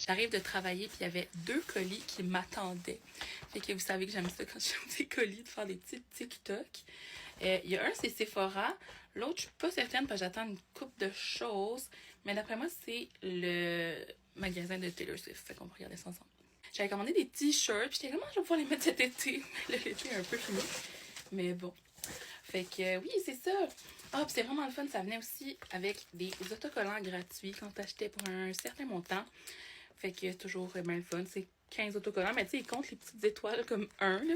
J'arrive de travailler, puis il y avait 2 colis qui m'attendaient. Fait que vous savez que j'aime ça quand j'ai des colis, de faire des petits TikTok. Il y a un, c'est Sephora. L'autre, je suis pas certaine parce que j'attends une coupe de choses. Mais d'après moi, c'est le magasin de Taylor Swift. Fait qu'on va regarder ça ensemble. J'avais commandé des t-shirts, puis j'étais comme, je vais pouvoir les mettre cet été. Mais l'été est un peu fini. Mais bon. Fait que oui, c'est ça. Ah, puis c'est vraiment le fun. Ça venait aussi avec des autocollants gratuits quand t'achetais pour un certain montant. Fait que toujours bien le fun. C'est 15 autocollants. Mais tu sais, ils comptent les petites étoiles comme un, là.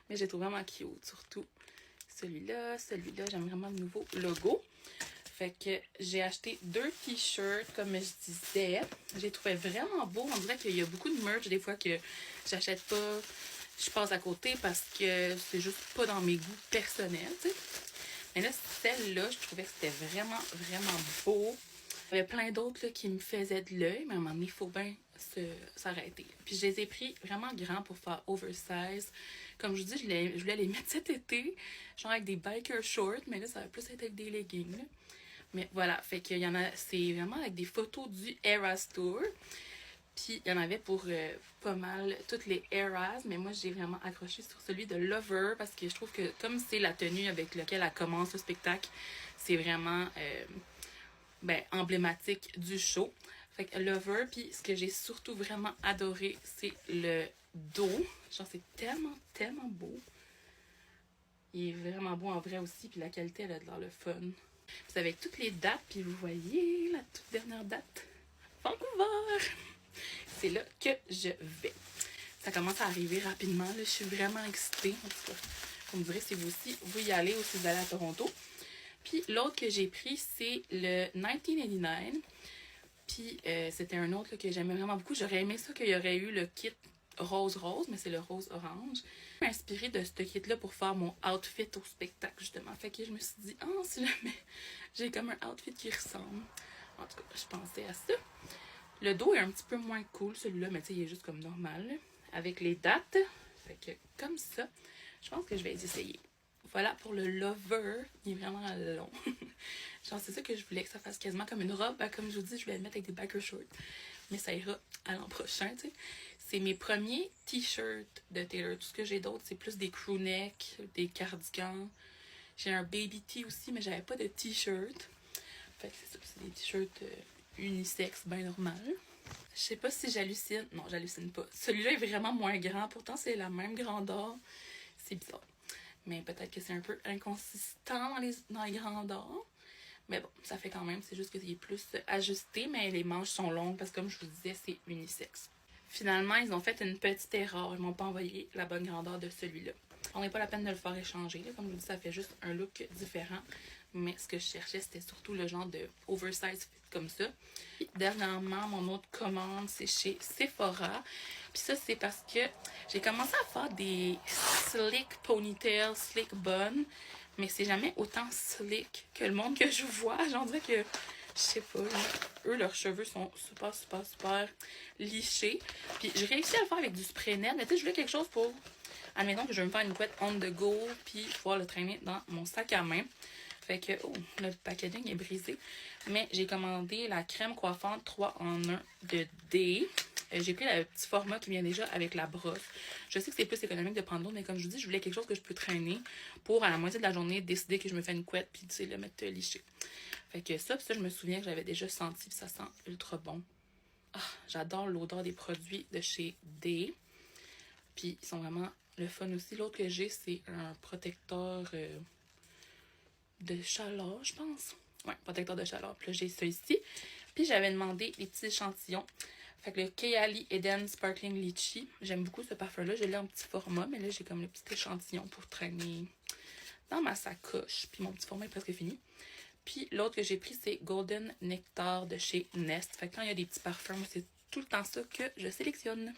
Mais j'ai trouvé vraiment cute, surtout celui-là. Celui-là, j'aime vraiment le nouveau logo. Fait que j'ai acheté 2 t-shirts, comme je disais. J'ai trouvé vraiment beau. On dirait qu'il y a beaucoup de merch des fois que j'achète pas. Je passe à côté parce que c'est juste pas dans mes goûts personnels, tu sais. Mais là, celle-là, je trouvais que c'était vraiment, vraiment beau. Il y avait plein d'autres là, qui me faisaient de l'œil, mais à un moment donné, il faut bien s'arrêter. Puis je les ai pris vraiment grands pour faire oversize. Comme je vous dis, je voulais les mettre cet été, genre avec des biker shorts, mais là, ça va plus être avec des leggings. Là. Mais voilà, fait qu'il y en a, c'est vraiment avec des photos du Eras Tour. Puis il y en avait pour pas mal toutes les Eras, mais moi j'ai vraiment accroché sur celui de Lover parce que je trouve que comme c'est la tenue avec laquelle elle commence le spectacle, c'est vraiment emblématique du show. Fait que Lover, puis ce que j'ai surtout vraiment adoré, c'est le dos. Genre c'est tellement, tellement beau. Il est vraiment beau en vrai aussi, puis la qualité elle a de l'air le fun. Puis c'est avec toutes les dates, puis vous voyez la toute dernière date, Vancouver! C'est là que je vais. Ça commence à arriver rapidement. Là. Je suis vraiment excitée. En tout cas, vous me direz si vous aussi, vous y allez ou si vous allez à Toronto. Puis l'autre que j'ai pris, c'est le 1989. Puis c'était un autre là, que j'aimais vraiment beaucoup. J'aurais aimé ça qu'il y aurait eu le kit rose-rose, mais c'est le rose-orange. Je suis inspirée de ce kit-là pour faire mon outfit au spectacle, justement. Fait que je me suis dit, si jamais j'ai comme un outfit qui ressemble. En tout cas, je pensais à ça. Le dos est un petit peu moins cool, celui-là, mais tu sais, il est juste comme normal, là, avec les dates. Fait que, comme ça, je pense que je vais les essayer. Voilà pour le Lover. Il est vraiment long. Genre, c'est ça que je voulais, que ça fasse quasiment comme une robe. Ben, comme je vous dis, je vais le mettre avec des biker shorts. Mais ça ira à l'an prochain, tu sais. C'est mes premiers t-shirts de Taylor. Tout ce que j'ai d'autre, c'est plus des crewnecks, des cardigans. J'ai un baby tee aussi, mais j'avais pas de t-shirt. Fait que c'est ça, c'est des t-shirts unisexe, bien normal. Je sais pas si j'hallucine. Non, j'hallucine pas. Celui-là est vraiment moins grand. Pourtant, c'est la même grandeur. C'est bizarre. Mais peut-être que c'est un peu inconsistant dans les grandeurs. Mais bon, ça fait quand même. C'est juste qu'il est plus ajusté, mais les manches sont longues parce que, comme je vous disais, c'est unisexe. Finalement, ils ont fait une petite erreur. Ils m'ont pas envoyé la bonne grandeur de celui-là. On n'est pas la peine de le faire échanger. Là. Comme je vous dis, ça fait juste un look différent. Mais ce que je cherchais, c'était surtout le genre de oversize fit comme ça. Puis, dernièrement, mon autre commande, c'est chez Sephora. Puis ça, c'est parce que j'ai commencé à faire des slick ponytails, slick bun. Mais c'est jamais autant slick que le monde que je vois. J'en dirais que, je sais pas, eux, leurs cheveux sont super, super, super lichés. Puis j'ai réussi à le faire avec du spray net. Mais tu sais, je voulais quelque chose pour... Admettons que je vais me faire une couette on the go, puis pouvoir le traîner dans mon sac à main. Fait que, le packaging est brisé. Mais j'ai commandé la crème coiffante 3 en 1 de D. J'ai pris le petit format qui vient déjà avec la brosse. Je sais que c'est plus économique de prendre l'autre, mais comme je vous dis, je voulais quelque chose que je peux traîner pour, à la moitié de la journée, décider que je me fais une couette, puis tu sais, le mettre liché. Fait que ça, je me souviens que j'avais déjà senti, puis ça sent ultra bon. J'adore l'odeur des produits de chez D. Puis ils sont vraiment le fun aussi. L'autre que j'ai, c'est un protecteur de chaleur, je pense. Ouais, protecteur de chaleur. Puis là, j'ai ça ici. Puis j'avais demandé des petits échantillons. Fait que le Kayali Eden Sparkling Lychee. J'aime beaucoup ce parfum-là. Je l'ai en petit format, mais là, j'ai comme le petit échantillon pour traîner dans ma sacoche. Puis mon petit format est presque fini. Puis l'autre que j'ai pris, c'est Golden Nectar de chez Nest. Fait que quand il y a des petits parfums, c'est tout le temps ça que je sélectionne.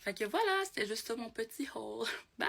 Fait que voilà, c'était juste ça mon petit haul. Bye!